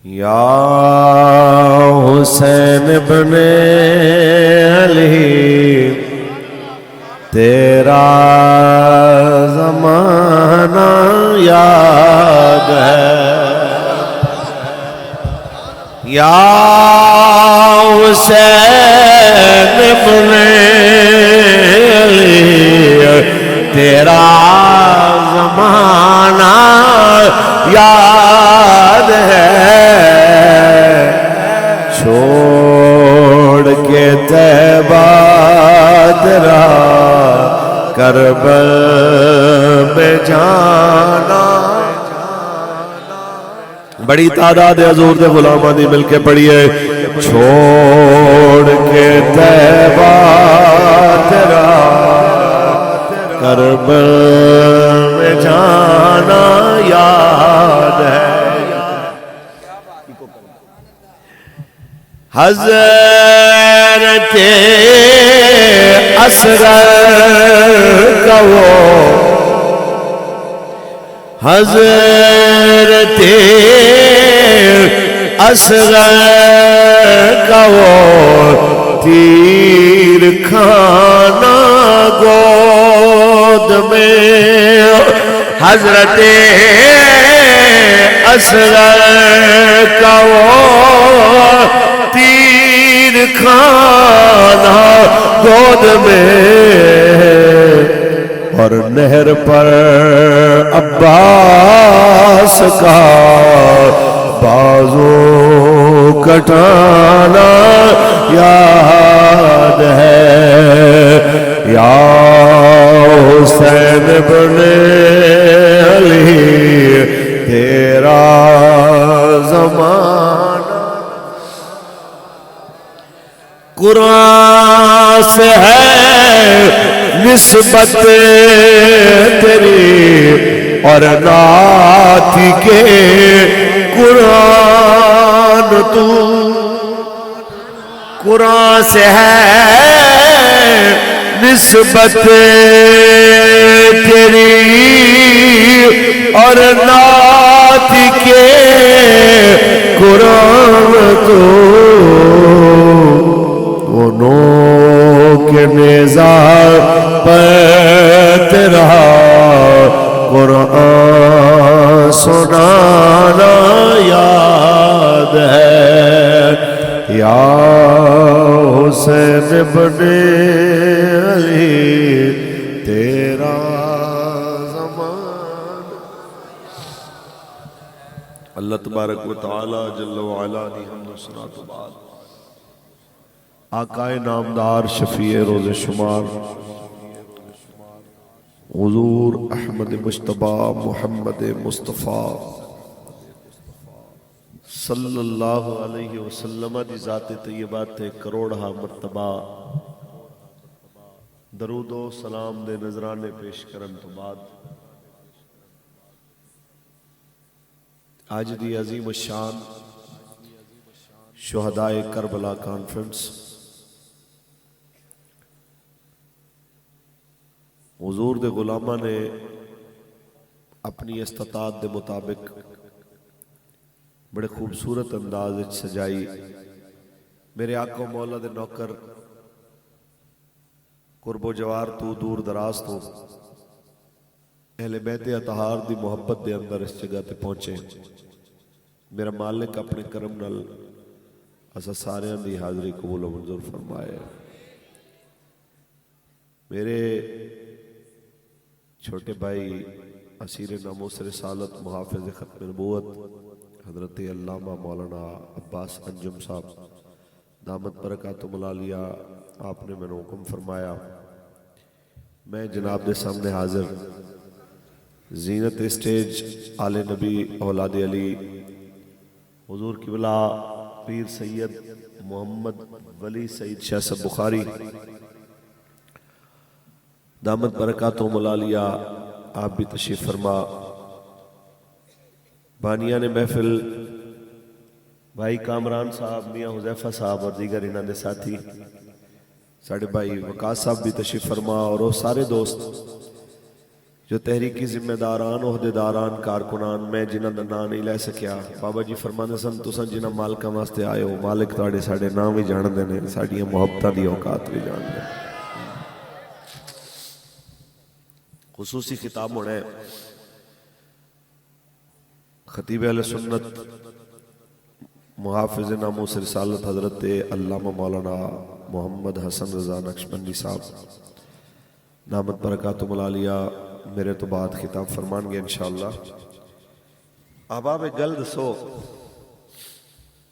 یا حسین ابن علی تیرا زمانہ یاد ہے یا حسین ابن علی تیرا زمانہ یاد ہے چھوڑ کے طیبہ تیرا کربل میں جانا بڑی تعداد حضور دے غلاماں دی مل کے پڑھیے چھوڑ کے طیبہ تیرا کربل میں جانا یاد ہے حضرت اصغر کا وہ حضرت اصغر کا وہ تیر کھانا گود میں حضرت اصغر کا وہ تیر کھانا گود میں اور نہر پر عباس کا بازو کٹانا یاد ہے یا حسین ابن علی تیرا زمانہ قرآن سے ہے نسبت تیری اور ناتی کے قرآن تو قرآن سے ہے نسبت تیری اور ناتی کے قرآن تو وہ نو کے نیزار پر تیرا قرآن سنانا یاد ہے یا حسین ابن علی تیرا زمان اللہ تبارک و تعالی جل وعلا دی حمد و ثنا تو بعد آقائے نامدار شفیع روز شمار حضور احمد مجتبی محمد مصطفیٰ صلی اللہ علیہ وسلم دی ذات طیبات کروڑہ مرتبہ درود و سلام دے نظرانے پیش کرن تو بعد آج دی عظیم الشان شہدائے کربلا کانفرنس حضور دے غلامہ نے اپنی استطاعت دے مطابق بڑے خوبصورت انداز سجائی میرے آقا و مولا دے نوکر قرب و جوار تو دور دراز تو اہل بیت اطہار دی محبت دے اندر اس جگہ تے پہنچے میرا مالک اپنے کرم نال اسا سارے دی حاضری قبول و منظور فرمائے میرے چھوٹے بھائی اسیر ناموس رسالت محافظ ختم نبوت حضرت علامہ مولانا عباس انجم صاحب دامت برکاتہم العالیہ آپ نے میں نے حکم فرمایا میں جناب دے سامنے حاضر زینت اسٹیج آل نبی اولاد علی حضور قبلہ پیر سید محمد ولی سعید شاہ صاحب بخاری دامت برکاتہم العالیہ آپ بھی تشریف فرما بانیان محفل بھائی کامران صاحب میاں حذیفہ صاحب اور دیگر انہاں دے ساتھی ساڑھے بھائی وقاص صاحب بھی تشریف فرما اور وہ سارے دوست جو تحریکی ذمہ داران عہدیداران کارکنان میں جنہاں دا نام نہیں لے سکیا بابا جی فرمانے سن تساں جنہاں مالکاں واسطے آئے ہو مالک تواڈے ساڈے نام بھی جان دے نے ساڈیاں محبتاں دی اوقات بھی جان دے خصوصی خطاب ہونا ہے خطیب اہل سنت محافظ ناموس رسالت حضرت علامہ مولانا محمد حسن رضا نقشبندی صاحب نعمت برکاتہ ملالیہ میرے تو بعد خطاب فرمان گے انشاءاللہ احباب گل دسو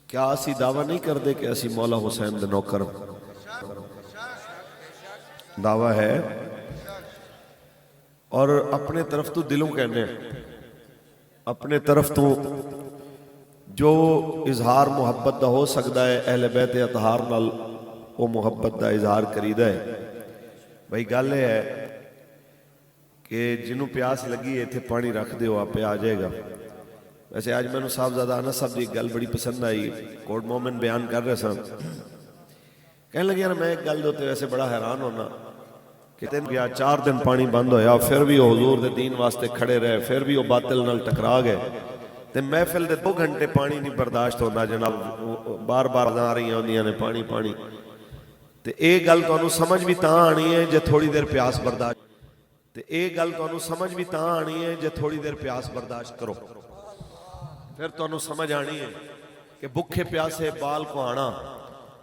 کیا اسی دعویٰ نہیں کر دے کہ اسی مولا حسین دے نوکر دعویٰ ہے اور اپنے طرف تو دلوں کہنے اپنے طرف تو جو اظہار محبت دا ہو سکتا ہے اہل بیت اطہار نال وہ محبت دا اظہار کریدہ ہے بھائی گل ہے کہ جنہوں پیاس لگی ہے تھے پانی رکھ دے ہو آپ پہ آ جائے گا ویسے آج میں نے صاحبزادہ انس صاحب دی گل بڑی پسند آئی کوٹ مومن بیان کر رہے سن کہنے لگے یار میں ایک گل دوتے ویسے بڑا حیران ہونا کہ تین گیا 4 دن پانی بند ہویا پھر بھی وہ حضور دے دین واسطے کھڑے رہے پھر بھی وہ باطل نال ٹکرا گئے تے محفل دے 2 گھنٹے پانی نہیں برداشت ہونا جناب بار بار آ رہی ہوندیاں نے پانی پانی تے ایک گل تو انہوں سمجھ بھی تاں آنی ہے جے تھوڑی دیر پیاس برداشت تے ایک گل تو انہوں سمجھ بھی تاں آنی ہے جے تھوڑی دیر پیاس برداشت کرو پھر تو انہوں سمجھ آنی ہے کہ بکھے پیاسے بال کو آنا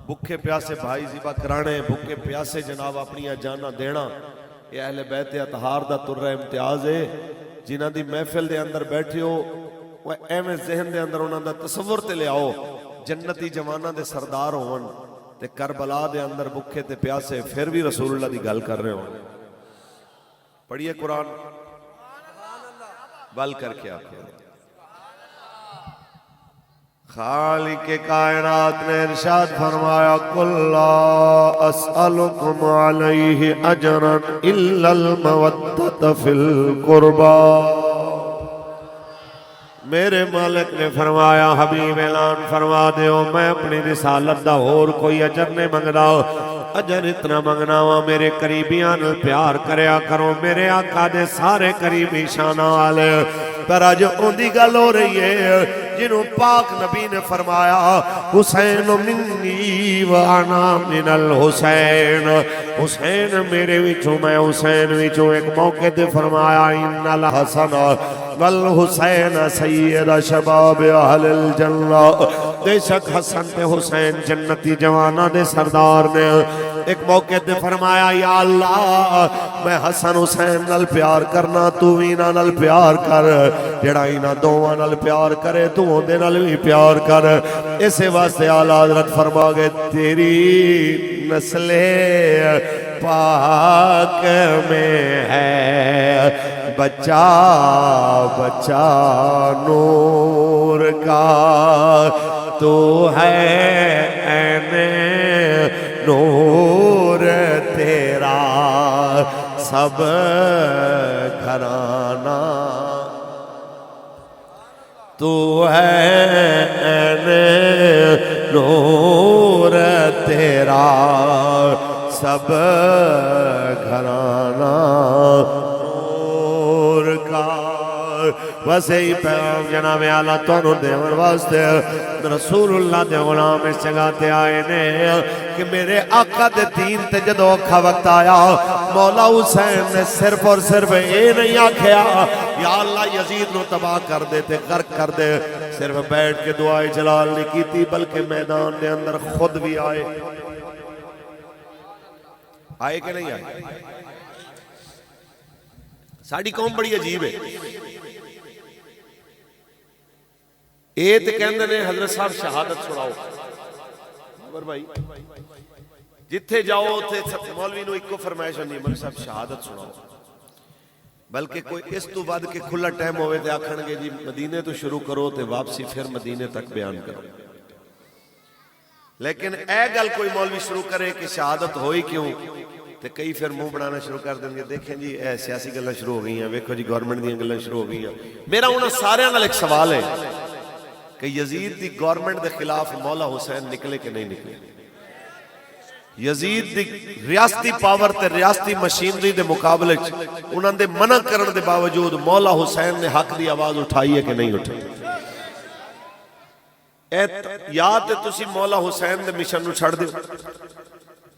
بکھے پیاسے بھائی زیبہ کرانے بکھے پیاسے جناب اپنی جانا دینا یہ اہل بیت اطہار دا ترہ امتیاز ہے جنہ دی محفل دے اندر بیٹھے ہو وہ اہم ذہن دے اندر انہوں دا تصور تے لے آؤ جنتی جوانہ دے سردار ہون تے کربلا دے اندر بکھے تے پیاسے پھر بھی رسول اللہ دی گل کر رہے ہوں پڑھئے قرآن بل کر کے آتے ہیں خالق کائنات نے ارشاد فرمایا قل لا اسألکم علیہ اجرا الا المودۃ فی القربى میرے مالک نے فرمایا حبیب اعلان فرما دیو میں اپنی رسالت دا اور کوئی اجر نہیں منگنا اجر اتنا منگنا ہوا میرے قریبیاں نال پیار کریا کرو میرے آقا دے سارے قریبی شانہ والے پر آج اندھی گل ہو رہی ہے جنہوں پاک نبی نے فرمایا حسین منی وانا من الحسین حسین میرے وچوں میں حسین وچوں ایک موقع دے فرمایا ان الحسن والحسین سید شباب اہل الجنہ بے شک حسن تے حسین جنتی جوانہ دے سردار نے ایک موقع دے فرمایا یا اللہ میں حسن حسین نال پیار کرنا تو اینا نال پیار کر جڑا اینا دوواں نال پیار کرے تو ہوندے نال بھی پیار کر اسے واسطے اعلیٰ حضرت فرما گئے تیری نسل پاک میں ہے بچہ بچہ نور کا تو ہے عین نور تیرا سب گھرانہ تو ہے عین نور تیرا سب گھرانہ نور کا ویسے ہی پیغام جناب اعلیٰ تونوں دیون واسطے رسول اللہ دے غلام اس جگہ تے آئے نے کہ میرے آقا دے دین تے جدو اوکھا وقت آیا مولا حسین نے صرف اور صرف اے نہیں آکھیا یا اللہ یزید نو تباہ کر دے تے غرق کر دے صرف بیٹھ کے دعائے جلال نہیں کیتی بلکہ میدان دے اندر خود بھی آئے آئے کہ نہیں آئے ساڑھی قوم بڑی عجیب ہے اے تے کہندے نے حضرت صاحب شہادت چھڑاؤ بھائی جتھے جاؤ تے مولوی نو ایک کو فرمائش نہیں مولوی صاحب شہادت چھڑاؤ بلکہ کوئی اس تو بعد کے کھلا ٹائم ہوئے تے آکھن گے جی مدینے تو شروع کرو تے واپسی پھر مدینے تک بیان کرو لیکن اے گل کوئی مولوی شروع کرے کہ شہادت ہوئی کیوں تے کئی پھر منہ بڑھانا شروع کر دیں گے دیکھیں جی اے سیاسی گلاں شروع ہو گئی ہیں ویکھو جی گورنمنٹ دیاں گلاں شروع ہو گئی ہیں میرا انہاں سارے نال ایک سوال ہے کہ یزید دی گورنمنٹ دے خلاف مولا حسین نکلے کہ نہیں نکلے یزید دی ریاستی پاور تے ریاستی مشینری دے مقابلے انہاں دے منع کرن دے باوجود مولا حسین نے حق دی آواز اٹھائی ہے کہ نہیں اٹھائی؟ یا تے تسی مولا حسین دے مشن نو چھڑ دیو،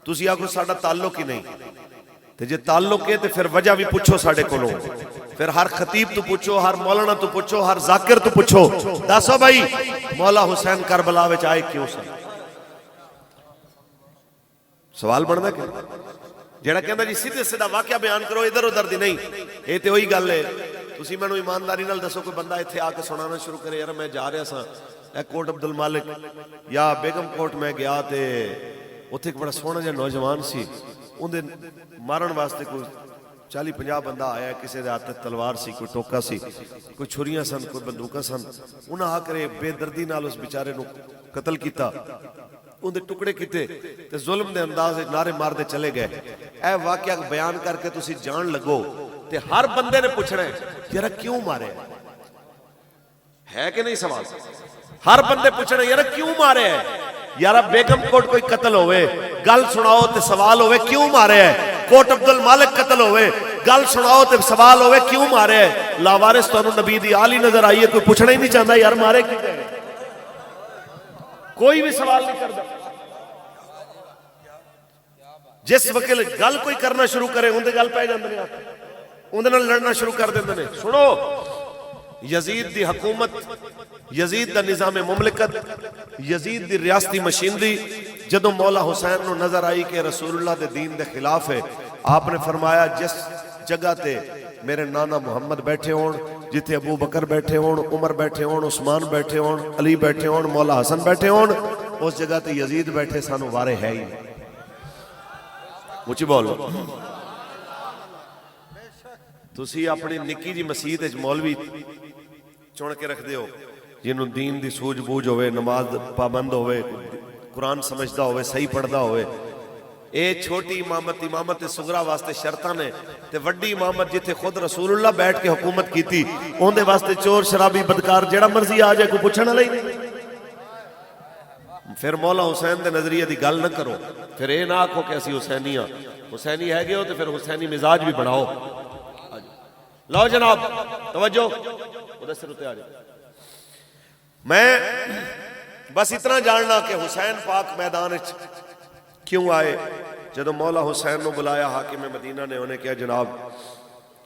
تسی آکھو ساڈا تعلق ہی نہیں، تے جے تعلق ہے تے پھر وجہ بھی پوچھو ساڈے کولوں، پھر ہر خطیب تو پوچھو، ہر مولانا تو پوچھو، ہر ذاکر تو پوچھو، دسو بھائی مولا حسین کربلا وچ آئے کیوں سن؟ سوال بندا کہ جیڑا کہندا جی سیدھے سیدھا واقعہ بیان کرو ادھر ادھر دی نہیں، اے تے وہی گل ہے۔ تسی مینوں ایمانداری نال دسو کوئی بندہ ایتھے آ کے سنانا شروع کرے یار میں جا رہا سا اے کوٹ عبد المالک یا بیگم کوٹ میں گیا تے اوتھے ایک بڑا سوہنا جہا نوجوان سی، اون دے مارن واسطے کوئی 40-50 بندہ آیا، کسی دے ہاتھ تلوار سی، کوئی ٹوکا سی، کوئی چھریاں سن، کوئی بندوقاں سن، انہاں آ کرے بے دردی نال اس بیچارے نو قتل کیتا، ان دے ٹکڑے کیتے تے ظلم دے انداز نعرے مار دے چلے گئے۔ اے واقعہ بیان کر کے تسی جان لگو تے ہر بندے نے پوچھنا ہے یار کیوں مارے ہے کہ نہیں؟ سوال ہر بندے پوچھنا ہے یار کیوں مارے ہے؟ یار بیگم کوٹ کوئی قتل ہوئے گل سناؤ تے سوال ہوئے کیوں مارے ہے؟ کوٹ عبد المالک قتل ہوئے گل سناؤ تے سوال ہوئے کیوں مارے ہے؟ لاوارث تو نبی دی آلی نظر آئیے، کوئی پوچھنا ہی نہیں چاہتا یار مارے کیوں گئے، کوئی بھی سوال نہیں کرتا۔ جس وقت گل کوئی کرنا شروع کرے اندے گل پہ جاندے نے، اندے نال لڑنا شروع کر دیندے نے۔ سنو یزید دی حکومت، یزید دا نظام مملکت، یزید دی ریاستی مشینری جدوں مولا حسین نو نظر آئی کہ رسول اللہ دے دین دے خلاف ہے، آپ نے فرمایا جس جگہ تے میرے نانا محمد بیٹھے ہون، جتھے ابو بکر بیٹھے ہون، عمر بیٹھے ہون، عثمان بیٹھے ہون، علی بیٹھے ہون، مولا حسن بیٹھے ہون، اس جگہ تے یزید بیٹھے سانو وارے ہے ہی نہیں۔ مجھے بولو تسی اپنی نکی جی مسجد وچ مولوی چن کے رکھ دیو جنہوں دین دی سوجھ بوجھ ہوئے، نماز پابند ہوئے، قرآن سمجھدا ہوئے، صحیح پڑھدا ہوئے، اے چھوٹی امامت امامت صغرا واسطے شرطاں نے، تے وڈی امامت جتھے خود رسول اللہ بیٹھ کے حکومت کیتی اوندے واسطے چور شرابی بدکار جیڑا مرضی آ جائے کوئی پوچھنا نہیں۔ پھر مولا حسین دے نظریے دی گل نہ کرو، پھر اے نہ آکھو کہ اسی حسینی ہاں، حسینی ہے گے ہو تو پھر حسینی مزاج بھی بڑھاؤ۔ لو جناب توجہ ادھر سے رتے آ جائے۔ میں بس اتنا جاننا کہ حسین پاک میدان کیوں آئے، جدو مولا حسین نو بلایا حاکم مدینہ نے، انہیں کہا جناب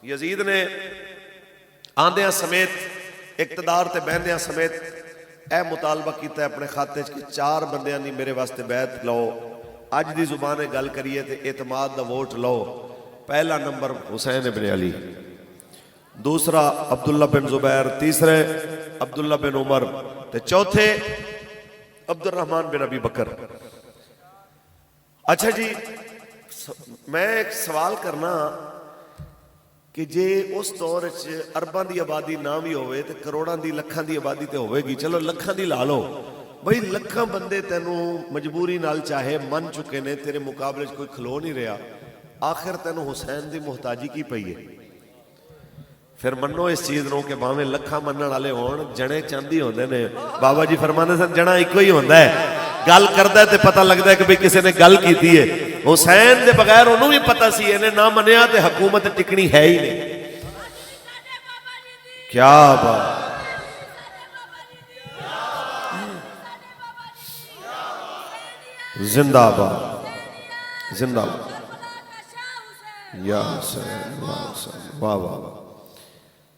یزید نے آندیاں سمیت اقتدار تے بہندیاں سمیت اے مطالبہ کیتا ہے اپنے خاتے کہ 4 بندیاں دی میرے واسطے بیعت لو، اج دی زبانے گل کریے تے اعتماد دا ووٹ لو۔ پہلا نمبر حسین ابن علی، دوسرا عبداللہ بن زبیر، تیسرے عبداللہ بن عمر، تے چوتھے عبد الرحمن بن ابی بکر۔ اچھا جی میں ایک سوال کرنا کہ جے اس دور ارباں دی آبادی نہ بھی ہوئے تے کروڑاں دی لکھاں دی آبادی تے ہوئے گی، چلو لکھاں دی لا لو بھئی، لکھاں بندے تینوں مجبوری نال چاہے من چکے نے، تیرے مقابلے کوئی کھلو نہیں رہا، آخر تینوں حسین دی محتاجی کی پئی ہے؟ پھر منو اس چیز نو کہ باویں لکھاں منن والے ہون، جنے چاندی ہوندے نے۔ بابا جی فرماندے سن جنا ایک ہی ہوندا ہے، گل کردا ہے تے پتہ لگدا ہے کہ بھئی کسی نے گل کیتی ہے۔ حسین دے بغیر انہوں بھی پتہ سی انہیں نہ منیا تے حکومت ٹکنی ہے ہی نہیں۔ کیا بات، زندہ باد، زندہ باد، یا حسین، یا حسین، واہ واہ واہ۔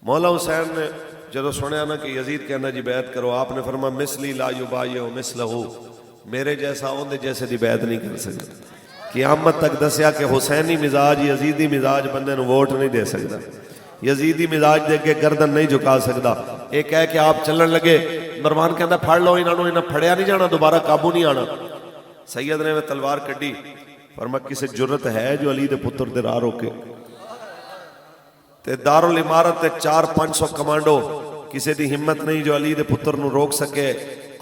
مولا حسین نے جدو سنیا نا کہ یزید کہنا جی بیعت کرو، آپ نے فرمایا مثلی لا یبایع مثلہ، میرے جیسا اون جیسے دی بیعت نہیں کر سکتا۔ قیامت تک دسیا کہ حسینی مزاج یزیدی مزاج بندے نو ووٹ نہیں دے سکتا، یزیدی مزاج دے کے گردن نہیں جھکا سکتا۔ ایک ہے کہ آپ چلن لگے، مروان کہندا پھڑ لو انہاں نو، انہاں پھڑیا نہیں جانا، دوبارہ قابو نہیں آنا۔ سید نے تلوار کڈی، فرمایا کسی جرت ہے جو علی دے پتر دے راہ روکے؟ تے دارالعمارت تے 400-500 کمانڈو، کسی دی ہمت نہیں جو علی دے پتر نو روک سکے۔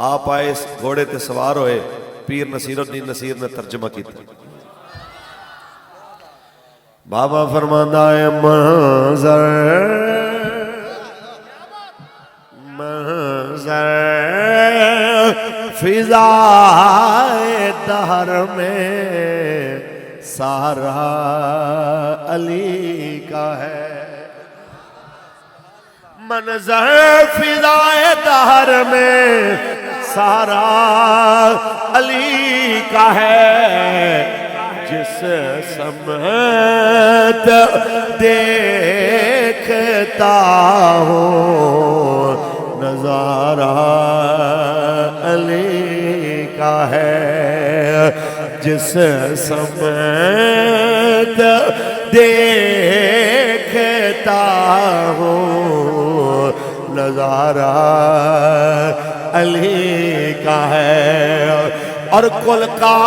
آپ آئے گھوڑے تے سوار ہوئے، پیر نصیر الدین نصیر نے ترجمہ کیتا۔ بابا فرماندا ہے منظر منظر فضائے دہر میں سارا علی کا ہے، منظر فضائے دہر میں سارا علی کا ہے، جس سمت دیکھتا ہوں نظارہ علی کا ہے، جس سمت دیکھتا ہوں نظارہ علی کا ہے، اور کل کا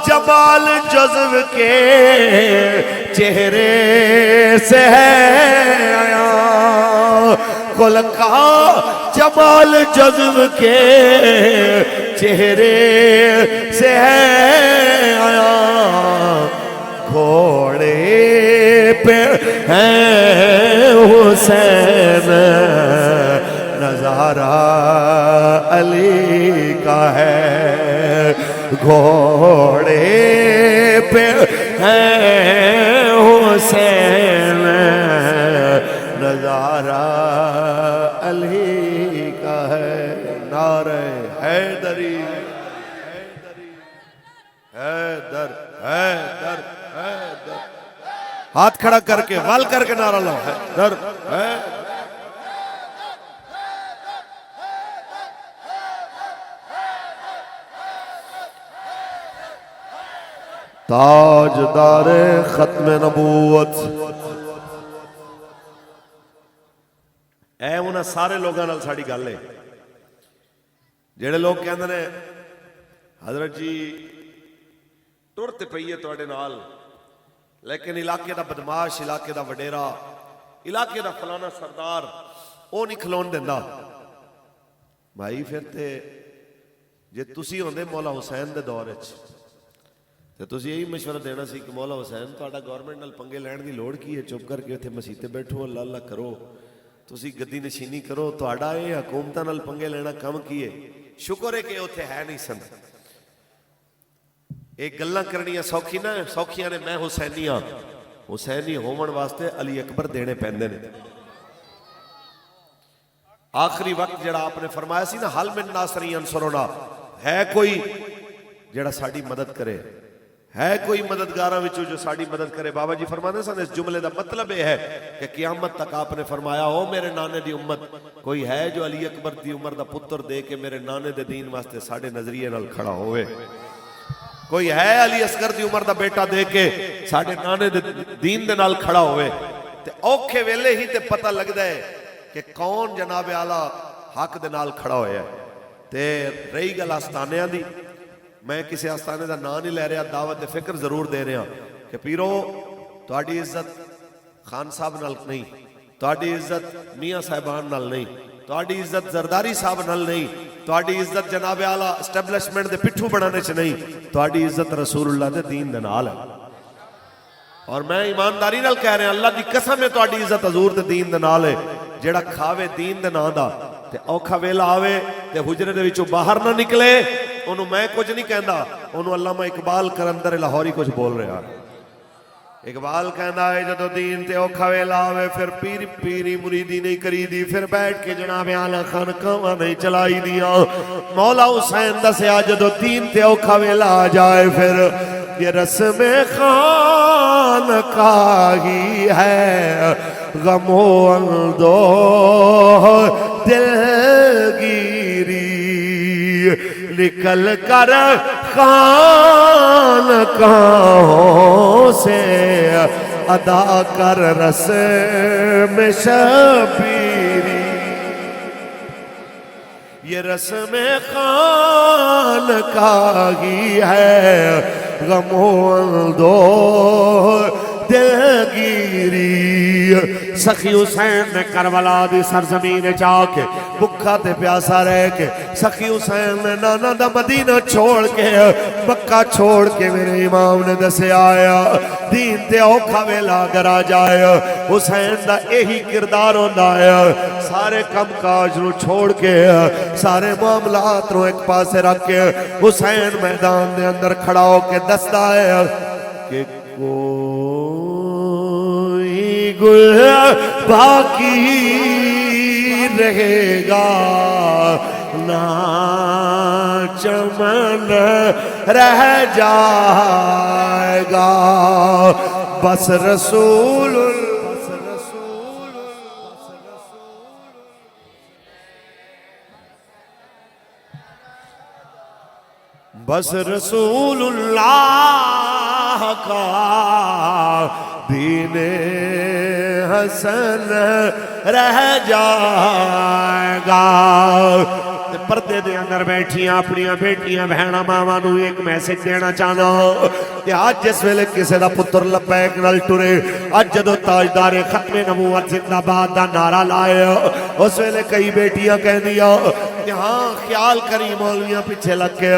جمال جذب کے چہرے سے ہے آیا، کل کا جمال جذب کے چہرے سے ہے آیا، گھوڑے پہ ہے حسین نظارہ علی کا ہے، گھوڑے پہ ہے حسین نظارہ علی کا ہے، نعرہ حیدری حیدر حیدر حیدر، ہاتھ کھڑا کر کے وال کر کے نعرہ لاؤ، حیدر حیدر، تاجدار ختم نبوت۔ اے انہاں سارے لوگاں نال ساڈی گل ہے جڑے لوگ کہندے نے حضرت جی ٹرتے پئیے تواڈے نال، لیکن علاقے دا بدماش، علاقے دا وڈیرا، علاقے دا فلانا سردار او نہیں کھلون دیندا۔ بھائی پھر تے جے تسی ہوندے مولا حسین دے دور وچ تے تسی یہی مشورہ دینا سی کہ مولا حسین تہاڈا گورنمنٹ نال پنگے لین دی لوڑ کی ہے، چپ کر کے اتنے مسیتے بیٹھو، اللہ اللہ کرو، تسی گدی نشینی کرو، تہاڈا یہ حکومتاں نال پنگے لینا کم کی ہے۔ شکر ہے کہ اتنے ہے نہیں سن، ایک گلاں کرنیاں سوکھی نہ سوکھیاں نے، میں حسینی ہاں، حسینی ہون واسطے علی اکبر دینے پیندے نے۔ آخری وقت جڑا آپ نے فرمایا سی نا، حل من ناصری انصرنا، ہے کوئی جڑا ساڈی مدد کرے، ہے کوئی مددگاراں وچوں جو ساڈی مدد کرے۔ بابا جی فرمانے سن اس جملے دا مطلب یہ ہے کہ قیامت تک آپ نے فرمایا، او میرے نانے دی امت، کوئی ہے جو علی اکبر دی عمر دا پتر دے کے میرے نانے دے دین واسطے ساڈے نظریے نال کھڑا ہوئے، کوئی ہے علی اصغر دی عمر دا بیٹا دے کے ساڈے نانے دے دین دے نال کھڑا ہوئے، تے اوکھے ویلے ہی تے پتہ لگدا ہے کہ کون جناب اعلیٰ حق دے نال کھڑا ہویا ہے۔ تے رہی گل آستانیاں دی، میں کسی آستانے دا نام نہیں لے رہا، دعوت فکر ضرور دے رہا کہ پیرو تہاڈی عزت خان صاحب نال نہیں، تہاڈی عزت میاں صاحبان نال نہیں، تہاڈی عزت زرداری صاحب نال نہیں، تہاڈی عزت جناب اعلیٰ اسٹیبلشمنٹ دے پٹھو بنانے چ نہیں، تہاڈی عزت رسول اللہ دے دین دے نال ہے۔ اور میں ایمانداری نال کہہ رہا، اللہ دی قسم ہے تہاڈی عزت حضور دے دین دے نال ہے۔ جڑا کھاوے دین دے نام دا تے اوکھا ویلا آوے تے حجرے دے وچوں باہر نہ نکلے، انہوں میں کچھ نہیں کہندا، انہوں علامہ اقبال کرندر لاہوری کچھ بول رہا۔ اقبال کہندا ہے جدو دین تے اوکھا ویلا آوے، پھر پیری مریدی نہیں کری دی، پھر بیٹھ کے جناب اعلیٰ خانقاواں نہیں چلائی دیا۔ مولا حسین دسیا جدو دین تے اوکھا ویلا آ جائے، پھر یہ رسم خانقاہی ہے، غم و اندوہ دلگیری، نکل کر خانقاہوں سے ادا کر رسم شبیری۔ یہ رسم خانقاہی ہے، غم و اندوہ دلگیری، سخی حسین نے کربلا دی سرزمین جا کے بکھا تے پیاسا رہ کے سخی حسین نے نانا دا مدینہ چھوڑ کے مکہ چھوڑ کے میرے امام نے دسے آیا دین تے اوکھا ویلا گر آ جائے حسین دا یہی کردار ہوندا ہے سارے کم کاج نو چھوڑ کے سارے معاملات نو ایک پاسے رکھ کے حسین میدان دے اندر کھڑا ہو کے دستا ہے کہ کوئی گل باقی رہے گا نہ چمن رہ جائے گا بس رسول بس رسول اللہ کا دین حسن رہ جائے گا پردے دے اندر بیٹھیاں اپنیاں بیٹیاں بہناں ماواں نوں ایک میسج دینا چاہنا کہ آج جس ویلے کسے دا پتر لبیک نال ٹرے آج جدو تاجدار ختم نبوت زندہ باد دا نعرہ لائے اس ویلے کئی بیٹیاں کہہ دیا کہ ہاں خیال کری مولویاں پیچھے لگ کے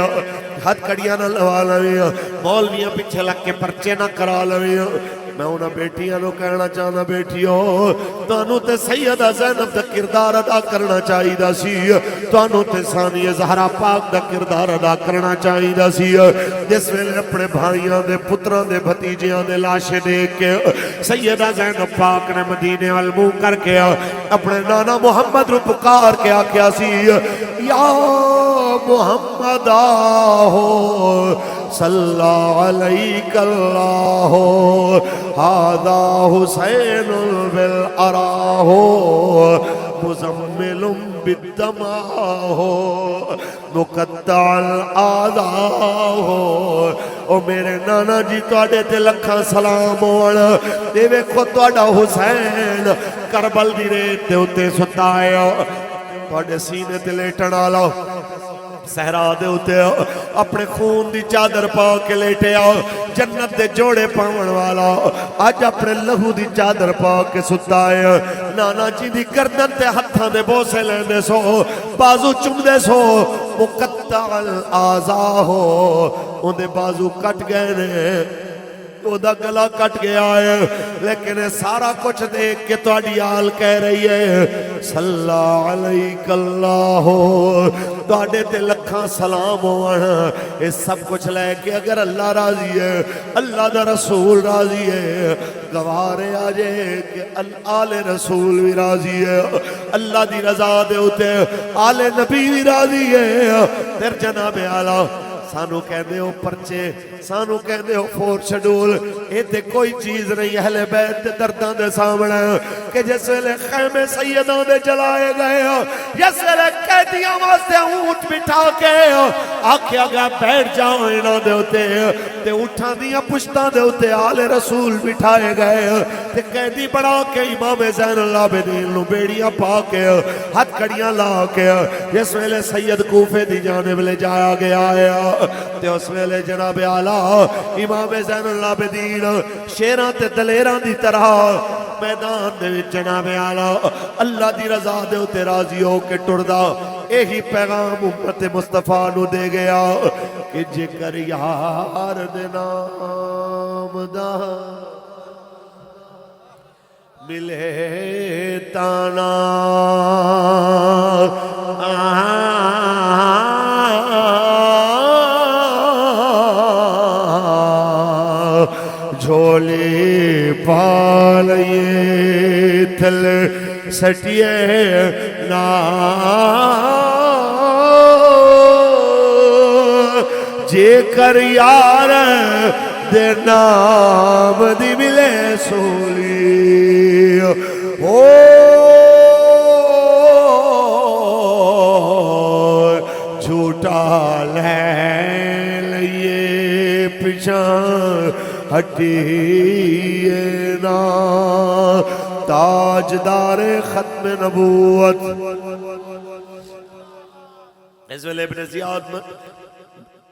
ہاتھ کڑیاں نہ لوا لویاں مولویاں پیچھے لگ کے پرچے نہ کرا لویاں میں انہاں بیٹیاں نو کہنا چاہنا بیٹیو تانوں تے سیدہ زینب دا کردار ادا کرنا چاہی دا سی تانوں تے ثانی زہرا پاک دا کردار ادا کرنا چاہی دا سی جس ویلے اپنے بھائیاں دے پتران دے بھتیجیاں دے لاشے دیکھ کے سیدہ زینب پاک نے مدینے والمو کر کے اپنے نانا محمد رو پکار کے آکیا سی یا محمد آہو صلی علیک اللہ ہادا حسین بالعراہ مزمل بالدماہ مقطع الآداہ او میرے نانا جی توڑے تے لکھاں سلام ہوڑا دے ویکھو توڑا حسین کربل دی ریت دے اتے ستایا توڑے سینے تے لیٹن آلا سہرا دے ہوتے اپنے خون دی چادر پا کے لیٹے آؤ جنت دے جوڑے پاون والا آج اپنے لہو دی چادر پا کے ستا ہے نانا جی دی گردن تے ہتھاں دے بوسے لیندے سو بازو چم دے سو مقطع الآزا ہو ان دے بازو کٹ گئے نے او دا گلا کٹ گیا ہے لیکن سارا کچھ دیکھ کے تو آل کہہ رہی ہے صلی علیک اللہ تو آڈے تے لکھاں سلام ہونا یہ سب کچھ لے کے اگر اللہ راضی ہے اللہ دا رسول راضی ہے گوارے آجے کہ آل رسول بھی راضی ہے اللہ دی رضا دے ہوتے آل نبی بھی راضی ہے پھر جناب آلہ سانو کہندے ہو پرچے سانو کہندے ہو فور شڈول اے تے کوئی چیز نہیں اہل بیت دے درداں دے سامنے کہ جس ویلے خیمے سیداں دے جلائے گئے جس ویلے قیدیاں واسطے اونٹ بٹھا کے آکھیا گیا بیٹھ جاؤ انہاں دے ہوتے تے اٹھاں دیاں پشتاں دے ہوتے آل رسول بٹھائے گئے تے قیدی بڑھا کے امام زین العابدین نو بیڑیاں پا کے ہاتھ کڑیاں لا کے جس ویلے سید کوفے دی جانب لے جایا گیا ہے تے اس ویلے جناب اعلیٰ امام زین العابدین شیران تے دلیران دی طرح میدان دے جناب اعلیٰ اللہ دی رضا دے ہوتے راضی ہو کے ٹردہ یہی پیغام امت مصطفیٰ نو دے گیا کہ جکر یار دے نام دا ملے تانا جھولی پالئے تھل سٹیے نا جے کر یار دے نام دی ملے سولی او جھوٹا لے لئیے پچھان ہٹیے نا تاجدار ختم نبوت اس ویلے ابن زیاد میں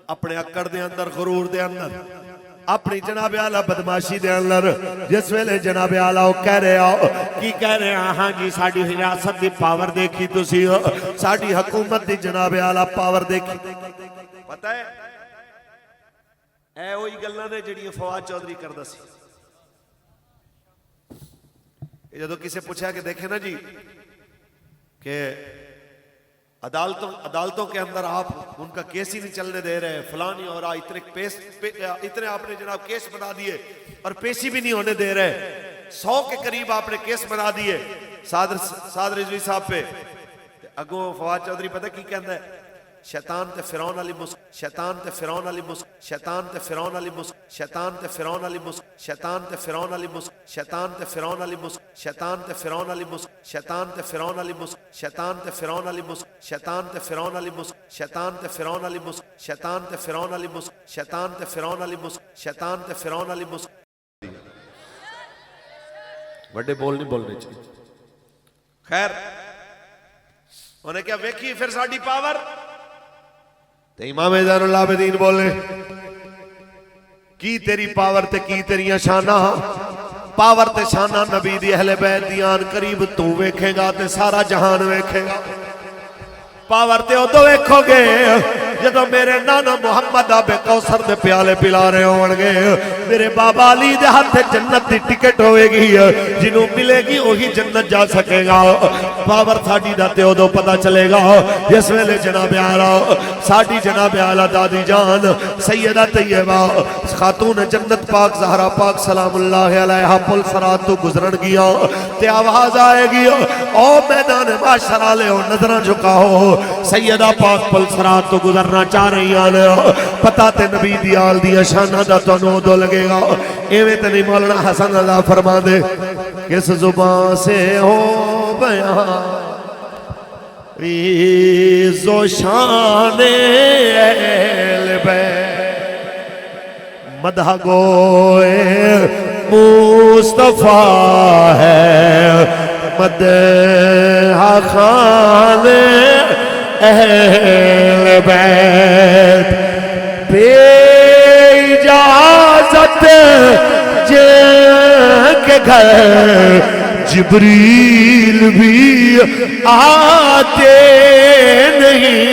اپنے اکڑ دے اندر غرور دے اندر اپنی جناب آلہ بدماشی دے اندر جس ویلے جناب آلہ کہہ رہے ہو کی کہہ رہے ہیں ہاں جی ساڑھی ریاست دی پاور دیکھی تسی ہو ساڑھی حکومت دی جناب آلہ پاور دیکھی پتہ ہے اے وہی گلہ نے جڑی فواد چودھری کردہ سی جدو کسے پوچھا کہ دیکھیں نا جی کہ عدالتوں کے اندر آپ ان کا کیس ہی نہیں چلنے دے رہے فلانی اور اتنے آپ نے جناب کیس بنا دیے اور پیشی بھی نہیں ہونے دے رہے 100 کے قریب آپ نے کیس بنا دیے سعد رضوی صاحب پہ اگوں فواد چودھری پتہ کی کہندہ ہے شیطان تے فرعون علی مسک شیطان تے فرعون علی مسک شیطان تے فرعون علی مسک شیطان تے فرعون علی مسک شیطان تے فرعون علی مسک شیطان تے فرعون علی مسک شیطان تے فرعون علی مسک شیطان تے فرعون علی مسک شیطان تے فرعون علی مسک شیطان تے فرعون علی مسک شیطان تے فرعون علی مسک شیطان تے فرعون علی مسک شیطان تے فرعون علی مسک شیطان تے فرعون علی مسک بڑے بول نہیں بولنے چاہیے خیر انہیں کیا ویکھی پھر ساڑھی پاور تو امام زین العابدین بولے کی تیری پاور تے کی تیری شانہ پاور تے شانہ نبی دی اہل بیت دیان قریب تو ویکھے گا تے سارا جہان ویکھے گا پاور تے ادو ویکھو گے جدو میرے نانا محمد آبے کوثر دے پیالے پلا رہے ہوں گے میرے بابا علی دے ہاتھ جنت دی ٹکٹ ہوئے گی جنہوں ملے گی وہی جنت جا سکے گا پاور ساڑھی داتے ادو پتہ چلے گا جس ویلے جناب اعلیٰ ساڑھی جناب اعلیٰ دادی جان سیدہ طیبہ خاتون جنت پاک زہرا پاک سلام اللہ علیہ پل صراط تو گزرن گیا تے آواز آئے گی او میدان معاشرہ لے ہو نظرہ جھکا ہو سیدہ پاک پل صراط تو گزرنا چاہ رہی آنے پتہ تے نبی دیال دیا شانہ دا تو نو دو لگے گا ایویں تے نہیں مولانا حسن اللہ فرما دے کس زبان سے ہو بیان عز و شان اہل بیت مدح گوئے مصطفیٰ ہے مدح خان اہل بیت بے اجازت جن کے گھر جبریل بھی آتے نہیں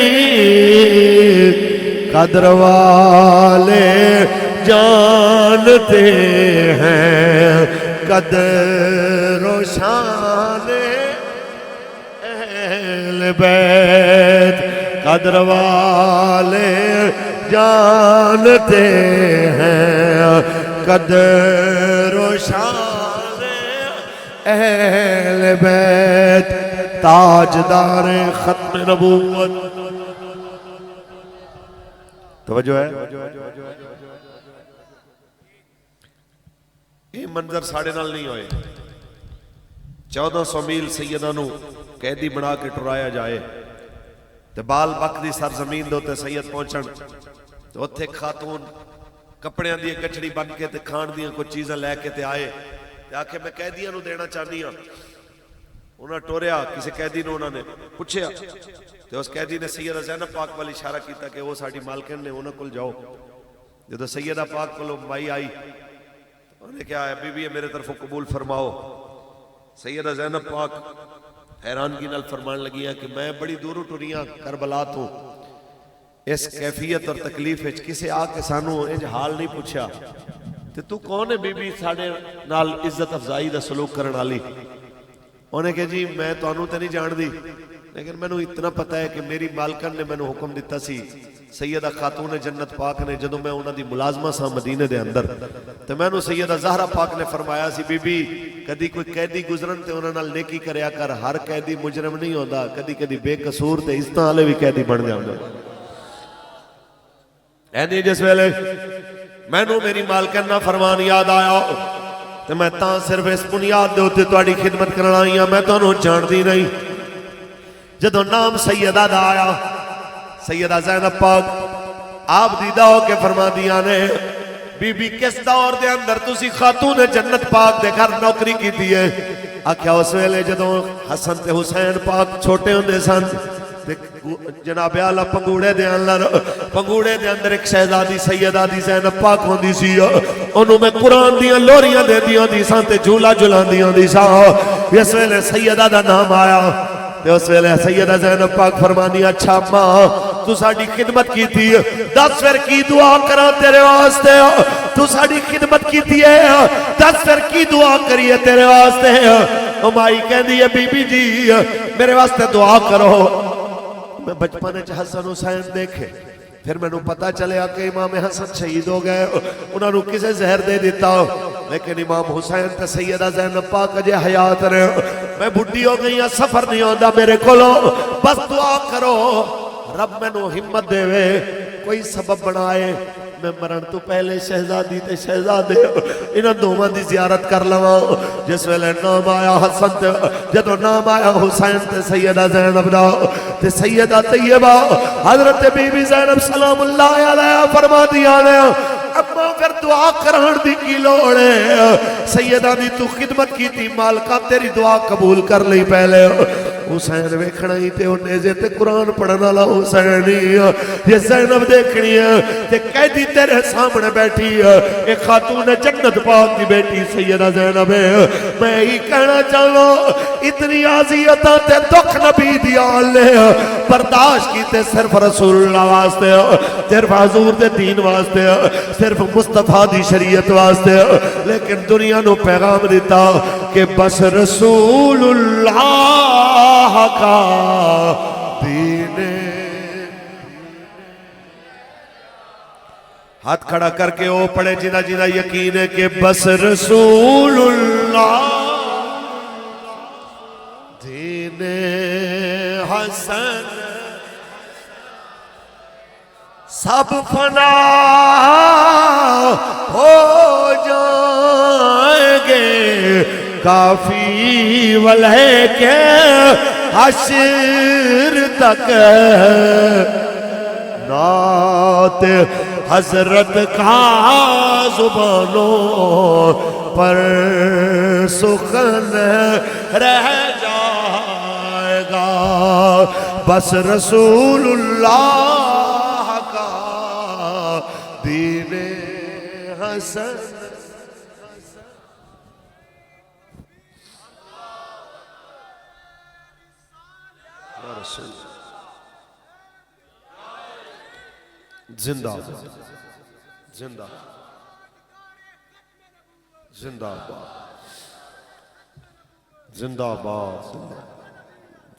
قدر والے جانتے ہیں قدر و شان اہل بیت قدر والے جانتے ہیں قدر و شان اہل بیت تاجدار ختم نبوت توجہ ہے یہ منظر ساڑھے نال نہیں ہوئے 1400 میل سیدہ نو قیدی بنا کے ٹرایا جائے تے بال بک دی سرزمین دوتے سید پہنچن تو اتھے خاتون کپڑیاں دی کچھڑی بن کے تے کھان دیاں کچھ چیزیں لے کے تے آئے تے آکھے میں قیدیاں نو دینا چاہنی ہاں انہاں ٹوریا کسی قیدی نو انہوں نے پوچھیا تے اس قیدی نے سیدہ زینب پاک والی اشارہ کیتا کہ وہ ساڑھی مالکن نے انہوں کل جاؤ جدو سیدہ پاک کو مائی آئی انہوں نے کہا بی بی میرے طرف قبول فرماؤ سیدہ زینب پاک حیرانگی نال فرمان لگی ہے کہ میں بڑی دوروں ٹوریاں کربلا تو اس کیفیت اور تکلیف کسے آ کے سانو انج حال نہیں پوچھا تو کون ہے بی بی ساڑھے نال عزت افزائی دا سلوک کرن والی انہیں کہ جی میں تو انہوں تے نہیں جان دی لیکن میں نے اتنا پتا ہے کہ میری مالکن نے میں نے حکم دیتا سی سیدہ خاتون جنت پاک نے جدو میں انہوں دی ملازمہ سا مدینے دے اندر تو میں نے سیدہ زہرہ پاک نے فرمایا سی بی بی کدی کوئی قیدی گزرن تے انہوں نے نیکی کریا کر ہر قیدی مجرم نہیں ہوتا کدی کدی بے قصور تے اس طرح لے بھی قیدی بن جاؤں اینی جس ویلے میں نے میری مالکن نہ فرمان یاد آیا تو میں تاں صرف اس بنیاد دے ہوتے توڑی خدمت کرنا آئی میں تو انہوں جان دی نہیں جدو نام سیدہ دا آیا سیدہ زینب پاک آپ دیدہ ہو کے فرما دیا نے بی بی کس دور دے اندر تسی خاتون جنت پاک دے گھر نوکری کی دیئے آکھیا اس ویلے جدو حسن تے حسین پاک چھوٹے ہوندے سن جناب آلہ پنگوڑے دے اندر ایک شہزادی سیدہ دی زینب پاک ہوندی سی انہوں میں قرآن دیاں لوریاں دے دیاں دی سان تے جھولا جھولان دیاں دی سان اس ویلے سیدہ دا نام آیا تے اس ویلے سیدہ زینب پاک فرمانی اچھا ماں تو ساڑی خدمت کی تھی 10 پھر کی دعا کرا تیرے واسطے تو ساڑی خدمت کی تھی 10 پھر کی دعا کریے تیرے واسطے مائی کہہ دی ہے بی بی جی میرے واسطے دعا کرو میں بچپنے حسن حسین دیکھے پھر میں نے پتا چلے کہ امام حسن شہید ہو گئے انہوں نے کسے زہر دے دیتا لیکن امام حسین تے سیدہ زینب پاک اجے حیات رہے میں بڑھی ہو گئی سفر نہیں ہوندہ میرے کولو بس دعا کرو رب میں نو ہمت دے وے کوئی سبب بنائے میں مرن تو پہلے شہزادی تے شہزادے انہاں دوواں دی زیارت کر لواں جس ویلے نام آیا حسن تے جدو نام آیا حسین تے سیدہ زینب دا تے سیدہ طیبہ حضرت بی بی زینب سلام اللہ علیہ فرما دیا نے اما پھر دعا کران دی کی لوڑے سیدہ دی تو خدمت کی تھی مالکہ تیری دعا قبول کر لی پہلے حسین ویکھنا ہی تے انہیں سے تے قرآن پڑھنا لا حسینی یہ زینب دیکھنی ہے تے قیدی تیرے سامنے بیٹھی ہے ایک خاتون جنت پاک کی بیٹی سیدہ زینب ہے میں ہی کہنا چاہوں اتنی عذیتاں تے دکھ نبی دیا لے برداشت کی تے صرف رسول اللہ واسطے صرف حضور دے دین واسطے صرف مصطفیٰ دی شریعت واسطے لیکن دنیا نو پیغام دیتا کہ بس رسول اللہ کا دین ہاتھ کھڑا کر کے او پڑے جنہ جنہ یقین ہے کہ بس رسول اللہ دین حسن سب فنا ہو جائیں گے کافی والے کے حشر تک نعت حضرت کا زبانوں پر سخن رہ جائے گا بس رسول اللہ کا دین حسن زندہ زندہ زندہ باد زندہ باد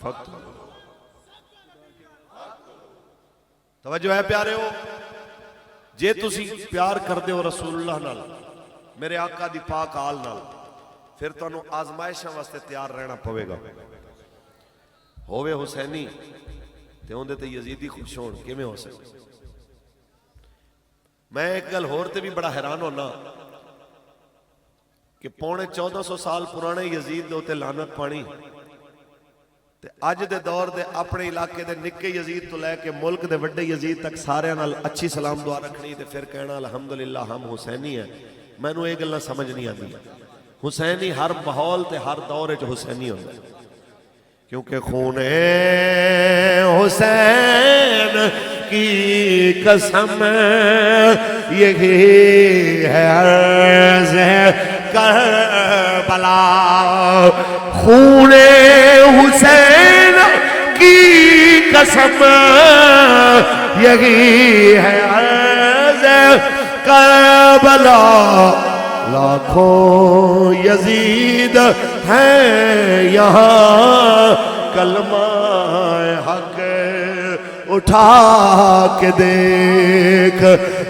فقط توجہ ہے پیارے ہو جے تسی پیار کر دے ہو رسول اللہ نال میرے آقا دی پاک آل نال پھر تو انہوں آزمائشاں واسطے تیار رہنا پوے گا ہووے حسینی تے ہوندے تے یزیدی خوش ہون کہ میں ہو سکتے میں ایک گل ہوتے بھی بڑا حیران ہونا کہ پونے 1400 سال پرانے یزید دے ہوتے لعنت پانی تے آج دے دور دے اپنے علاقے دے نکے یزید تو لے کے ملک دے وڈے یزید تک سارے نال اچھی سلام دعا رکھنی تے پھر کہنا الحمدللہ ہم حسینی ہیں میں نو ایک گل سمجھ نہیں آتی حسینی ہر ماحول تے ہر دور وچ حسینی ہوتا ہے کیونکہ خون حسین کی قسم یہی ہے عرض کربلا خون حسین کی قسم یہی ہے عرض کربلا لاکھوں یزید ہیں یہاں کلمہ حق اٹھا کے دیکھ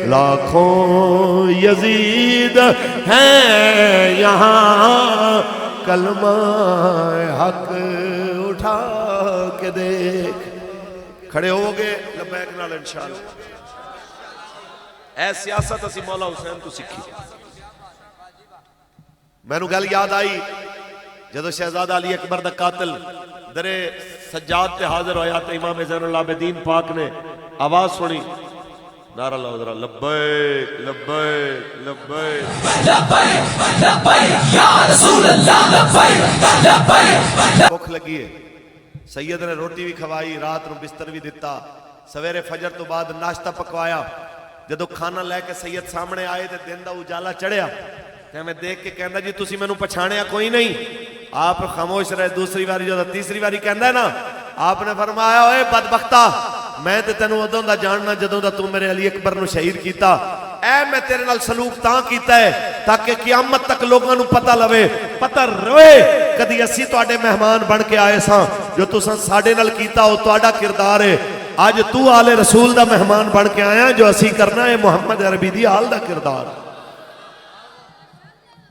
لاکھوں یزید ہیں یہاں کلمہ حق اٹھا کے دیکھ کھڑے ہوگے لبیک نال انشاءاللہ اے سیاست اسی مولا حسین تو سکھی میں نو گل یاد آئی جدو شہزادہ علی اکبر دا قاتل درے سجاد تے حاضر ہویا تے امام زین العابدین پاک نے آواز سنی نعرہ اللہ ذرا لبیک لبیک لبیک لبیک لبیک یا رسول اللہ لبیک لبیک بھوک لگی ہے سید نے روٹی بھی کھوائی، رات نو بستر بھی دیتا، سویرے فجر تو بعد ناشتہ پکوایا۔ جدو کھانا لے کے سید سامنے آئے تے دن دا اجالا چڑھیا تے میں دیکھ کے کہندا جی تسی مینوں پچھاڑیا کوئی نہیں؟ آپ خاموش رہے۔ دوسری باری جدو تیسری باری کہندا ہے نا، آپ نے فرمایا اوے بدبختہ، میں تے تینوں ادوں دا جاننا جدوں دا تو میرے علی اکبر نو شہید کیتا۔ اے میں تیرے نال سلوک تاں کیتا ہے تاکہ قیامت تک لوگاں نو پتہ لوے، پتہ روئے کدی اسی تواڈے مہمان بن کے آئے ساں، جو تساں ساڈے نال کیتا او تواڈا کردار ہے۔ آج تو آل رسول دا مہمان بن کے آیا، جو اسی کرنا ہے محمد عربی دی آل دا کردار۔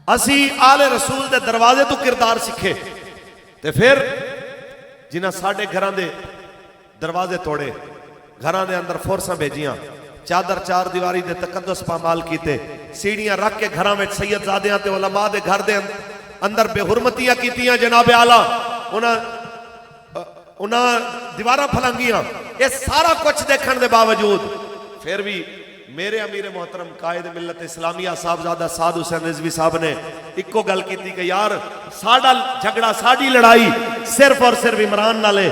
اسی آل رسول دے دروازے تو کردار سکھے تے پھر جنہاں ساڈے گھراں دے دروازے توڑے، گھراں دے اندر فورساں بھیجیاں، چادر چار دیواری دے تقدس پامال کیتے، سیڑیاں رکھ کے گھراں وچ سید زادیاں تے علماء دے گھر دے اندر بے حرمتیاں کیتیاں جناب اعلیٰ، انہاں دیواراں پھلانگیاں، یہ سارا کچھ دیکھن دے باوجود پھر بھی میرے امیر محترم قائد ملت اسلامیہ صاحبزادہ سعد حسین رضوی صاحب نے ایک کو گل کی تھی کہ یار ساڈا جھگڑا ساڈی لڑائی صرف اور صرف عمران نالے